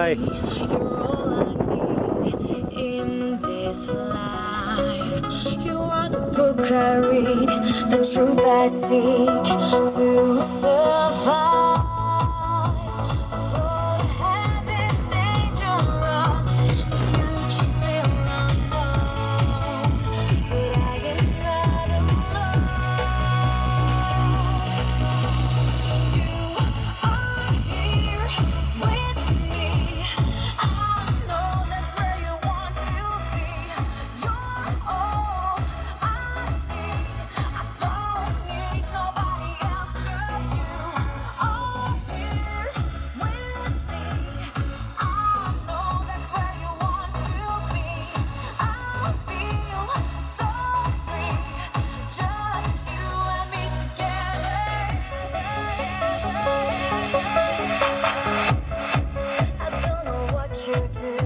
Bye. You're all I need in this life. You are the book I read, the truth I seek to survive. The road ahead is dangerous, the future's still unknown, but I am not alone. You are here with me. I know that's where you want to be. You're all I see. I don't need nobody else but you. All here with me. I know that's where you want to be. I feel so free. Just you and me together. I don't know what you do.